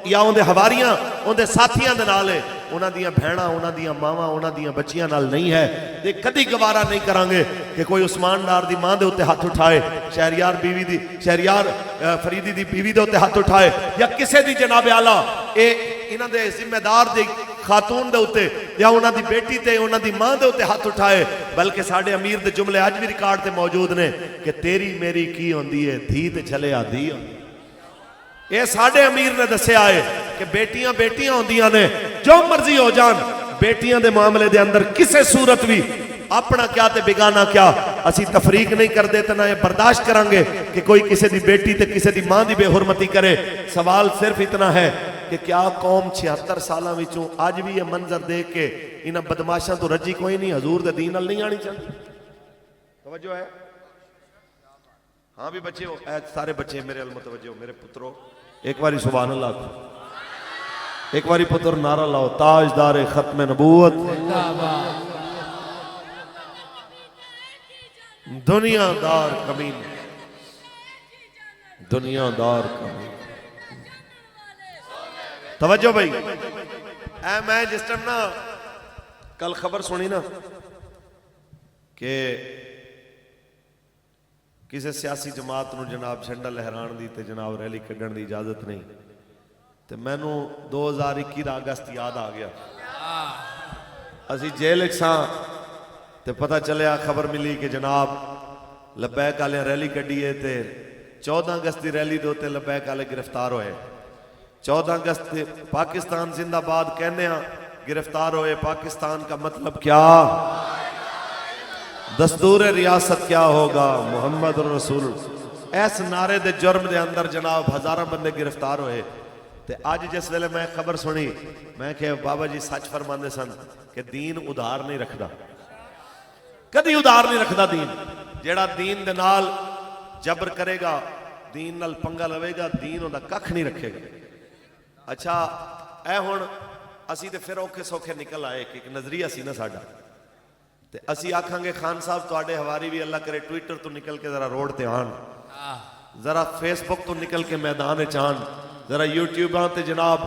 یا ان دے حواریاں ان دے ساتھیاں دے نالے، انہاں دیاں بھیڑاں انہاں دیاں ماواں انہاں دیاں بچیاں نال نہیں ہے۔ یہ کدی گوارا نہیں کرانگے کہ کوئی عثمان ڈار دی ماں دے ہوتے ہاتھ اٹھائے، شہریار بیوی دی شہریار فریدی دی بیوی دے ہوتے ہاتھ اٹھائے، یا کسے دی جناب اعلیٰ انہاں دے ذمہ دار دی خاتون دے ہوتے یا انہاں دی بیٹی تے انہاں دی ماں دے ہوتے ہاتھ اٹھائے، بلکہ ساڑھے امیر دے جملے آج بھی ریکارڈ تے موجود نے کہ تیری میری کی ہوندی ہے دھی تے چھلے آدھی ہوندی ہے۔ یہ ساڑھے امیر نے دسے آئے کہ بیٹیاں بیٹیاں ہوندیاں نے، جو مرضی ہو جان، بیٹیاں دے معاملے دے اندر کسے صورت بھی اپنا کیا تے بگانا کیا اسی تفریق نہیں کر دیتے، نہ یہ برداشت کرانگے کہ کوئی کسے دی بیٹی تے کسے دی ماں دی بے حرمتی کرے۔ سوال صرف اتنا ہے کہ کیا قوم 76 سالاں وچوں آج بھی یہ منظر دیکھ کے انہاں بدماشاں تو رجی کوئی نہیں، حضور دے دین نال نہیں آنی چاہتی؟ توجہ ہے؟ ہاں بھی بچے ہو، اے سارے بچے میرے المتوجہ ہو، میرے پترو ایک باری سبحان اللہ کو، ایک باری پتر نعرہ لاؤ، تاجدار ختم نبوت، دنیا دار کمین، دنیا دار کمین۔ توجہ بھائی، اے میں جس ٹائم نا کل خبر سنی نا کہ کسی سیاسی جماعت نو جناب جھنڈا لہران دی تے جناب ریلی کڈن دی اجازت نہیں، تے میں نو 2021 دا اگست یاد آ گیا۔ اسی جیل اکساں تے پتہ چلیا خبر ملی کہ جناب لبیک آلے ریلی کڈیے تے 14 اگست دی ریلی دو تے لبیک آلے گرفتار ہوئے۔ 14 اگست پاکستان زندہ باد کہنے ہیں گرفتار ہوئے، پاکستان کا مطلب کیا؟ دستور ریاست کیا ہوگا؟ محمد رسول۔ ایس نعرے دے جرم دے اندر جناب ہزارہ بندے گرفتار ہوئے۔ تے آج جس ویلے میں خبر سنی میں کہ بابا جی سچ فرماندے سن کہ دین ادھار نہیں رکھدا، کدی ادھار نہیں رکھدا دین۔ جیڑا دین دے نال جبر کرے گا، دین نال پنگا لوے گا، دین ہوندا ککھ نہیں رکھے گا۔ اچھا اے ہن اسی تے پھر اوکھے سوکھے نکل آئے کہ ایک نظریہ سی نا ساڈا، تے اسی آکھاں گے خان صاحب تواڈے حواری بھی اللہ کرے ٹویٹر تو نکل کے ذرا روڈ تے آن، ذرا فیس بک تو نکل کے میدان چان، ذرا یوٹیوباں تے جناب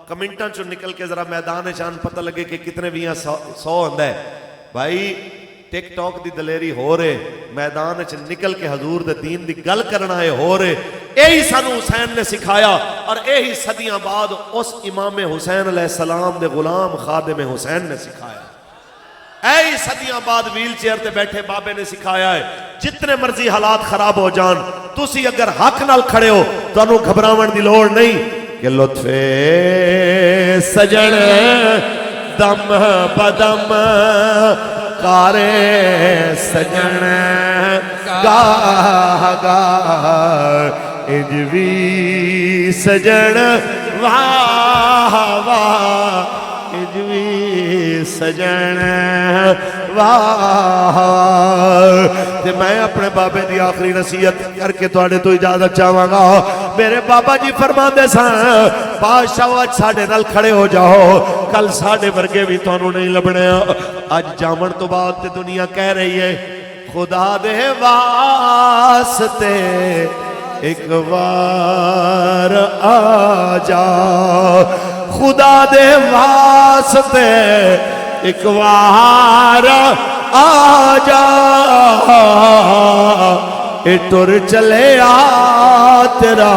کمنٹاں چو نکل کے ذرا میدان چان، پتہ لگے کہ کتنے بھی 100 ہوندا ہے۔ بھائی ٹک ٹاک دی دلیری ہو رہے، میدان چ نکل کے حضور دے دین دی گل کرنا ہے ہو رہے۔ یہی سانو حسین نے سکھایا اور یہی صدیاں بعد اس امام حسین علیہ السلام دے غلام خادم حسین نے سکھایا۔ یہی صدیاں بعد ویل چیئر تے بیٹھے بابے نے سکھایا ہے۔ جتنے مرضی حالات خراب ہو جان، تسی اگر حق نال کھڑے ہو تو انہوں گھبراون دی لوڑ نہیں کہ لطف سجن دم بدم کارے سجن گاہ گاہ اجوی سجن واہ واہ اجوی سجن واہ۔ تے میں اپنے بابے دی آخری نصیحت کر کے تواڈے تو اجازت چاہواں گا۔ میرے بابا جی فرماندے سن بادشاہ اج ساڈے نال کھڑے ہو جاؤ، کل ساڈے ورگے بھی تانوں نہیں لبنے۔ اج جامن تو بعد تے دنیا کہہ رہی ہے خدا دے واسطے ایک بار آ جا خدا دے واسطے ایک بار آ جا اے ٹر چلے آ تیرا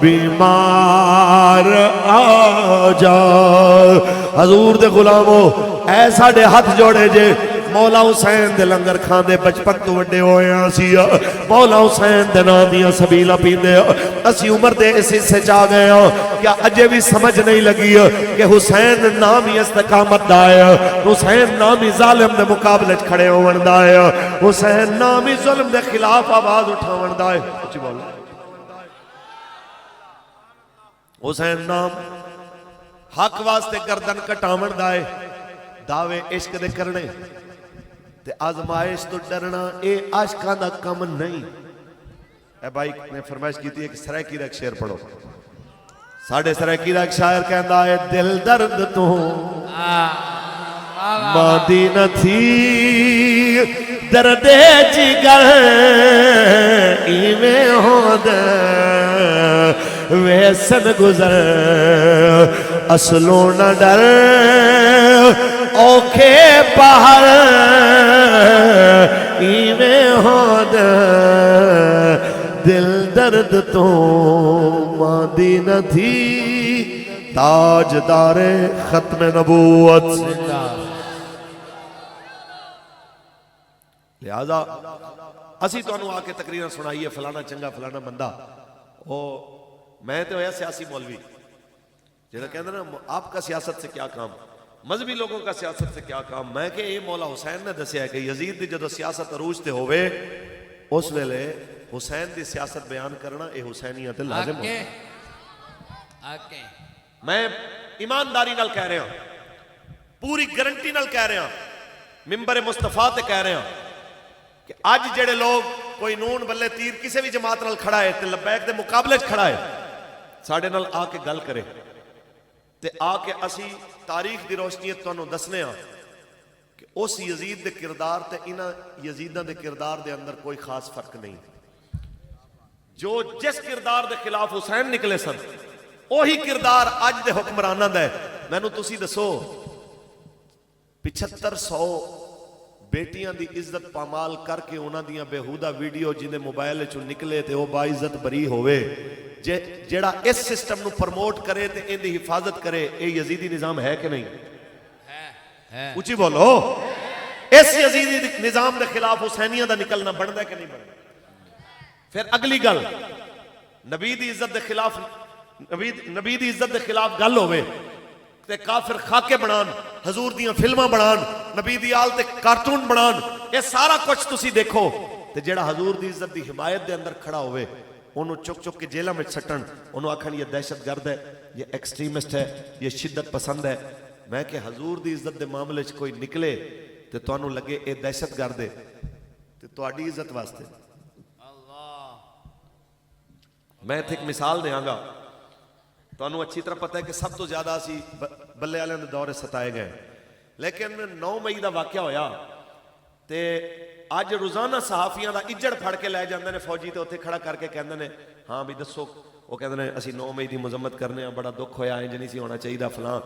بیمار آ جا حضور دے غلامو اے ساڑے ہاتھ جوڑے جے مولا حسین دے لنگر کھان دے بچپن تو وڈے ہوئے ہیں سی مولا حسین دے نام دیا سبیلہ پیندے اسی عمر دے اس حصے چاہ گئے ہیں کیا اجے بھی سمجھ نہیں لگی کہ حسین نامی استقامت دائے حسین نامی ظالم دے مقابلے کھڑے ہوئن دائے حسین نامی ظلم دے خلاف آواز اٹھاون دائے حسین نام حق واسطے گردن کٹاون دائے دعوے عشق دے کرنے تے آزمائش تو ڈرنا اے عاشقاں دا کم نہیں اے بھائی نے فرمائش کی تھی ایک سرائکی دا ایک شعر پڑھو ساڑھے سرائکی دا ایک شاعر کہندا ہے دل درد تو مادی نہ تھی درد جگر ایویں ہو دے ویسن گزر اصلوں نہ ڈر اوکھے پہر ایویں ہو دے دل درد تو مادی نہ تھی تاجدار ختم نبوت لہذا اسی تو انہوں آکے تقریرہ سنائیے فلانا چنگا فلانا بندہ میں تو ہویا سیاسی مولوی جیسا کہتے ہیں نا آپ کا سیاست سے کیا کام مذہبی لوگوں کا سیاست سے کیا کام میں کہ یہ مولا حسین نے دسیا ہے کہ یزید دی جدو سیاست عروج تے ہوئے اس ویلے حسین دی سیاست بیان کرنا اے حسینیت لازم ہو میں ایمانداری نال کہہ رہا ہوں پوری گارنٹی نال کہہ رہا ہوں ممبر مصطفیٰ تے کہہ رہا ہوں کہ آج جڑے لوگ کوئی نون بلے تیر کسی بھی جماعت نال کھڑا ہے تے لبیک دے مقابلے کھڑا ہے ساڑھے نال آ کے گل کرے تے آ کے اسی تاریخ دی روشنیت تو انہوں دسنے ہاں کہ اس یزید دے کردار تے انہ یزیدہ دے کردار دے اندر کوئی خاص فرق نہیں جو جس کردار دے خلاف حسین نکلے سن وہی کردار آج دے حکمرانہ دے میں نو تسی دسو 7500 بیٹیاں دی عزت پامال کر کے انہاں دیاں بےہودہ ویڈیو جن دے موبائل چوں نکلے تے وہ باعزت بری ہوئے جیڑا اس سسٹم نو پرموٹ کرے تے ان دی حفاظت کرے اے یزیدی نظام ہے کہ نہیں اچھی بولو اس یزیدی نظام دے خلاف حسینیہ دا نکلنا بڑھتا ہے کہ نہیں بڑھتا پھر اگلی گل نبی دی عزت دے خلاف نبی دی عزت دے خلاف گل ہوئے تے کافر خاکے بنان حضور دیاں فلمہ بنان نبی دی آل تے کارٹون بنان یہ سارا کچھ تسی دیکھو تے جیڑا حضور دی عزت دی حمایت دے اندر کھڑا ہوئے انہوں چک چک کے جیلہ میں سٹن انہوں آکھن یہ دہشت گرد ہے یہ ایکسٹریمسٹ ہے یہ شدت پسند ہے میں کہ حضور دی عزت دے معاملے چ کوئی نکلے تے تو انہوں لگے اے دہشت گرد ہے تے تو آڈی عزت واسطے میں ایک مثال دیاں گا تو انہوں اچھی طرح پتہ ہے کہ سب تو زیادہ سی بلے والے دورے ستائے گئے لیکن 9 مئی دا واقعہ ہویا تے آج روزانہ صحافیاں دا اجڑ پھڑ کے لے جاندے نے فوجی تے اوتھے کھڑا کر کے کہندے نے ہاں بھی دسو وہ کہندے نے اسی 9 مئی دی مذمت کرنے ہیں بڑا دکھ ہویا انج نہیں سی ہونا چاہیے فلاں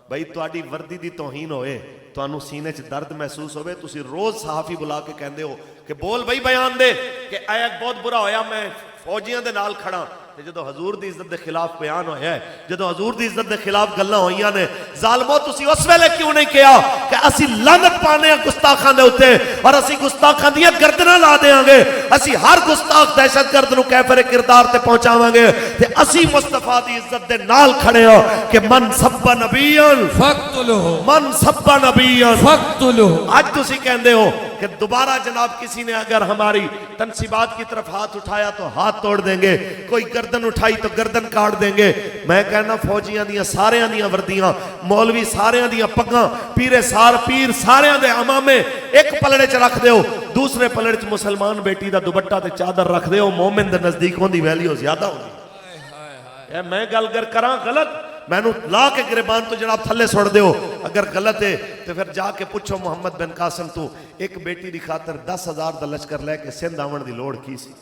بھائی تہاڈی وردی دی توہین ہوئے تانوں سینے چ درد محسوس ہوئے تسی روز صحافی بلا کے کہندے ہو کہ بول بھائی بیان دے کہ اے بہت برا ہویا میں فوجیاں دے نال کھڑا جدو حضور دی عزت دے خلاف بیان ہویا ہے جدو حضور دی عزت دے خلاف گلاں ہوئیاں نے ظالمو تسی اس ویلے کیوں نہیں کیا کہ اسی لعنت پانے ہیں گستاخاں دے اوتے اور اسی گستاخاں دیاں گردناں لا دیاں گے اسی ہر گستاخ دہشت گرد نو کیفر کردار تے پہنچاواں گے تے اسی مصطفیٰ دی عزت دے نال کھڑے ہو کہ من سب نبیاں فقتلہ من سب نبیاں فقتلہ آج تسی کہندے ہو کہ دوبارہ جناب کسی نے اگر ہماری تنصیبات کی طرف ہاتھ اٹھایا تو ہاتھ توڑ دیں گے کوئی گردن اٹھائی تو گردن کاٹ دیں گے میں کہنا فوجیاں دیاں ساریاں دیاں وردیاں مولوی ساریاں دیاں پگاں پیر ساریاں دے امامے ایک پلڑے چ رکھ دیو دوسرے پلڑے چ مسلمان بیٹی دا دوپٹہ تے چادر رکھ دیو مومن دے نزدیک ہوندی ویلیو زیادہ ہوندی میں گل کر کراں غلط میں نو لا کے گریبان تو جناب تھلے سوڑ دیو اگر غلط ہے تو پھر جا کے پوچھو محمد بن قاسم تو ایک بیٹی دی خاطر 10,000 دا لشکر لے کے سندھ آون دی لوڑ کی سی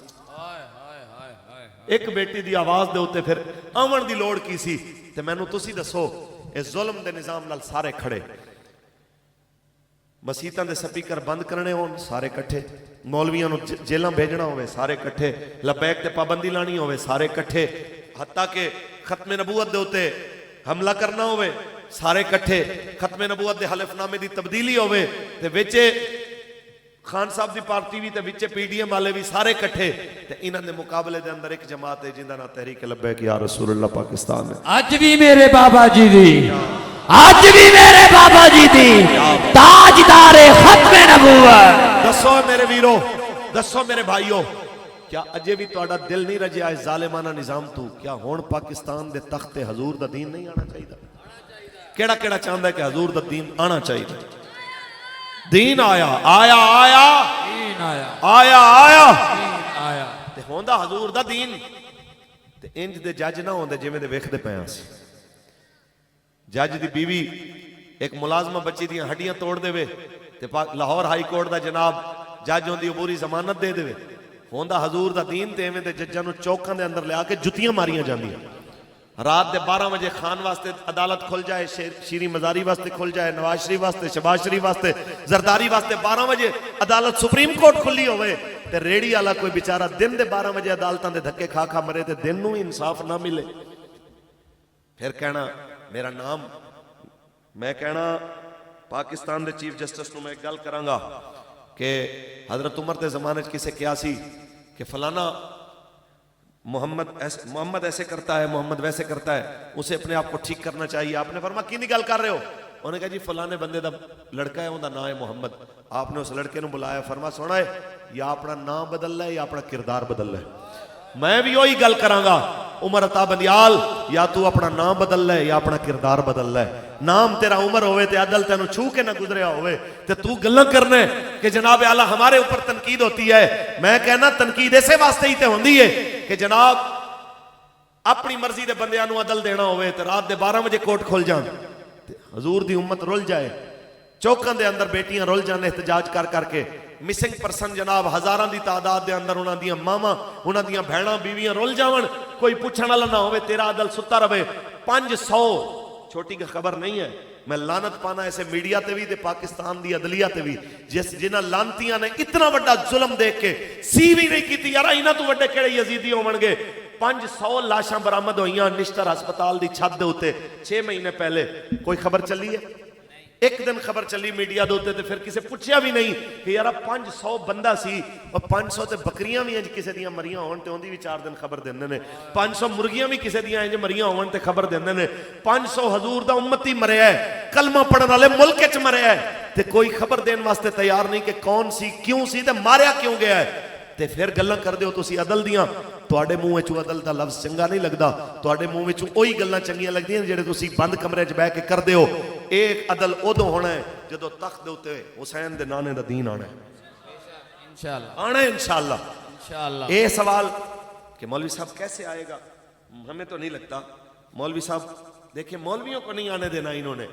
ایک بیٹی دی آواز دے ہوتے پھر آمن دی لوڑ کی سی. تے میں نو تسی دسو اس ظلم دے نظام نال سارے کھڑے, مسیتاں دے سپیکر بند کرنے ہون سارے کٹھے, مولویاں نو جیلاں بھیجنا ہوئے سارے کٹھے, لبیک تے پابندی لانی ہوئے سارے کٹھے, حتیٰ کہ ختم نبوت دے ہوتے حملہ کرنا ہوئے سارے کٹھے, ختم نبوت دے حلف نامے دی تبدیلی ہوئے تے وچے خان صاحب دی پارٹی بھی تے وچے پی ڈی ایم والے بھی سارے کٹھے. تے انہاں دے مقابلے دے اندر ایک جماعت ہے جندا نام تحریک لبیک یا رسول اللہ پاکستان ہے. اج بھی میرے بابا جی دی, آج بھی میرے بابا جی دی تاجدار ختم نبوت. دسو میرے ویرو, دسو میرے بھائیو, کیا اجے بھی تہاڈا دل نہیں رجیا اس ظالمانہ نظام تو؟ کیا ہون پاکستان دے تخت حضور دا دین نہیں آنا چاہیے؟ کیڑا کیڑا چاہندا ہے کہ حضور دا دین آنا چاہیے؟ دین آیا آیا آیا دین آیا آیا آیا دین آیا تے ہوندا حضور دا دین. تے انج دے جج نہ ہوندے جویں دے ویکھدے پئے ہاں. جج دی بیوی ایک ملازمہ بچی دیاں ہڈیاں توڑ دے وے تے لاہور ہائی کورٹ دا جناب جج ہوندی عبوری ضمانت دے دے وے. ہوندا حضور دا دین تے ایویں تے ججاں نو چوکاں دے اندر لیا کے جتیاں ماریاں جاندیاں. رات دے 12 بجے خان واسطے عدالت کھل جائے, شیری مزاری واسطے کھل جائے, نواز شریف واسطے, شہباز شریف واسطے, زرداری واسطے 12 بجے عدالت سپریم کورٹ کھلی ہوئے تے ریڑی والا کوئی بیچارہ دن دے 12 بجے عدالتاں دے دھکے کھا کھا مرے تے دن نو انصاف نہ ملے. پھر کہنا میرا نام, میں کہنا پاکستان دے چیف جسٹس نو میں ایک گل کراں گا کہ حضرت عمر دے زمانے کسے کیا سی کہ فلانا محمد ایسے کرتا ہے, محمد ویسے کرتا ہے, اسے اپنے آپ کو ٹھیک کرنا چاہیے. آپ نے فرمایا کی نہیں گل کر رہے ہو؟ انہوں نے کہا جی فلانے بندے دا لڑکا ہے, انہوں دا نام ہے محمد. آپ نے اس لڑکے نو بلایا, فرمایا سونا ہے یا اپنا نام بدل ہے یا اپنا کردار بدل ہے. میں بھی وہی گل کراں گا عمر عطا بندیال, یا تو اپنا نام بدل لے یا اپنا کردار بدل لے. نام تیرا عمر ہوئے تے عدل تینوں چھو کے نہ گزریا ہوئے تے تو گلاں کرنے کہ جناب اعلیٰ ہمارے اوپر تنقید ہوتی ہے. میں کہنا تنقید ایسے واسطے ہی تے ہوندی ہے کہ جناب اپنی مرضی دے بندیاں نو عدل دینا ہوئے تے رات دے 12 بجے کوٹ کھل جان, حضور دی امت رل جائے, چوکاں دے اندر بیٹیاں رل جان احتجاج کر کر کے, مسنگ پرسن جناب ہزاراں دی تعداد دے اندر انہاں دیاں ماما, انہاں دیاں بہناں بیویاں رول جاون, کوئی پوچھن والا نہ ہوئے, تیرا عدل ستا رہے. 500 چھوٹی خبر نہیں ہے. میں لعنت پانا ایسے میڈیا تے بھی تے پاکستان دی عدلیہ تے بھی جنہاں لانتیاں نے اتنا بڑا ظلم دیکھ کے سی بھی نہیں کیتی. یار انہاں تو بڑے کیڑے یزیدی ہون گے. 500 لاشاں برآمد ہوئیاں نشتر ہسپتال دی چھت دے اوتے 6 مہینے پہلے. کوئی خبر چلی ہے؟ ایک دن خبر چلی میڈیا دوتے تے پھر کسے پوچھیا بھی نہیں کہ یارا 500 بندہ سی اور 500 تے بکریاں بھی انج کسے دیاں مریاں ہون تے ہوندی بھی 4 دن خبر دیندے نے, 500 مرغیاں بھی کسے دیاں انج مریاں ہون تے خبر دیندے نے. 500 حضور دا امتی مریا ہے, کلمہ پڑھن والے ملک وچ مریا ہے تے کوئی خبر دین واسطے تیار نہیں کہ کون سی, کیوں سی تے ماریا کیوں گیا ہے. تے پھر گلاں کر دیو تسی عدل دیاں. تواڈے منہ وچوں عدل دا لفظ چنگا نہیں لگدا, تواڈے منہ وچوں اوہی گلاں چنگیاں لگدیاں جڑے تسی بند کمرے وچ بیٹھ کے کردے ہو. ایک عدل ادوں ہونا ہے جدوں تخت دے اوتے حسین دے نانے دا دین آنا ہے, انشاءاللہ آنا ہے انشاءاللہ انشاءاللہ. اے سوال کہ مولوی صاحب کیسے آئے گا, ہمیں تو نہیں لگتا. مولوی صاحب دیکھیں مولویوں کو نہیں آنے دینا انہوں نے.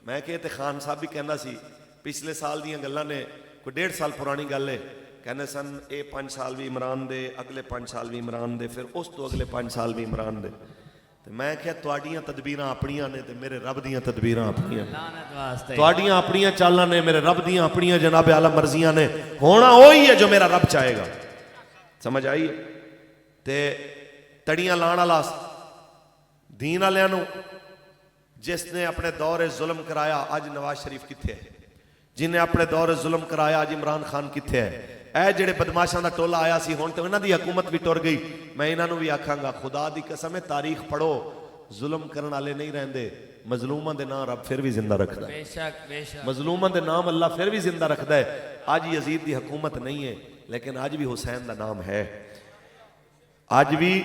میں کہتے خان صاحب بھی کہنا سی پچھلے سال دیاں گلاں نے, کوئی 1.5 سال پرانی گل ہے, کہنے سن اے 5 سال بھی عمران دے, اگلے 5 سال بھی عمران دے, پھر اس تو اگلے 5 سال بھی عمران دے. میں کہا تواڈیاں تدبیراں اپنیاں نے تے میرے رب دیاں تدبیراں اپنیاں, تواڈیاں اپنیاں چالاں نے, میرے رب دیاں اپنیاں جناب اعلیٰ مرضیاں نے. ہونا وہی ہے جو میرا رب چاہے گا. سمجھ آئی؟ تے تڑیاں لان والا دین والےاں نو جس نے اپنے دور ظلم کرایا اج نواز شریف کتھے ہے, جن نے اپنے دور ظلم کرایا اج عمران خان کتھے ہے. اے جڑے بدماشاں دا ٹولا آیا سی ہن تے انہاں دی حکومت بھی ٹر گئی. میں انہاں نو بھی آکھاں گا خدا دی قسم ہے تاریخ پڑھو, ظلم کرن والے نہیں رہندے, مظلوماں دے نام رب پھر بھی زندہ رکھدا ہے. بے شک بے شک, مظلوماں دے نام اللہ پھر بھی زندہ رکھدا ہے. اج یزید دی حکومت نہیں ہے لیکن اج بھی حسین دا نام ہے, اج بھی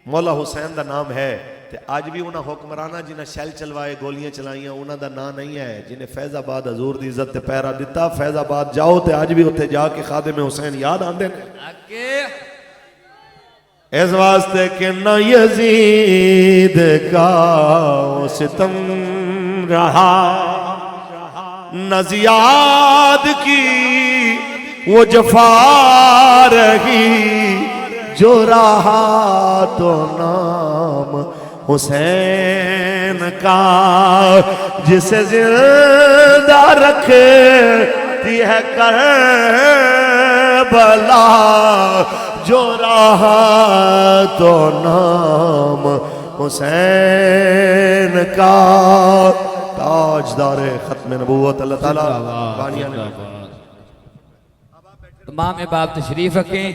مولا حسین دا نام ہے. تے آج بھی انہاں حکمرانہ جنہیں شیل چلوائے گولیاں چلائیاں انہاں دا نام نہیں ہے, جنہیں فیض آباد حضور دی عزت تے پیرا دیتا. فیض آباد جاؤ تے آج بھی اتھے جا کے خادم حسین یاد آندے نے. اس واسطے کہ نہ یزید کا ستم رہا, نہ زیاد کی وہ جفا رہی, جو رہا تو نام حسین کا، جسے زندہ رکھتی ہے کربلا، جو رہا تو نام حسین کا، تاجدار ختم نبوت اللہ تعالیٰ تمام احباب تشریف رکھیں۔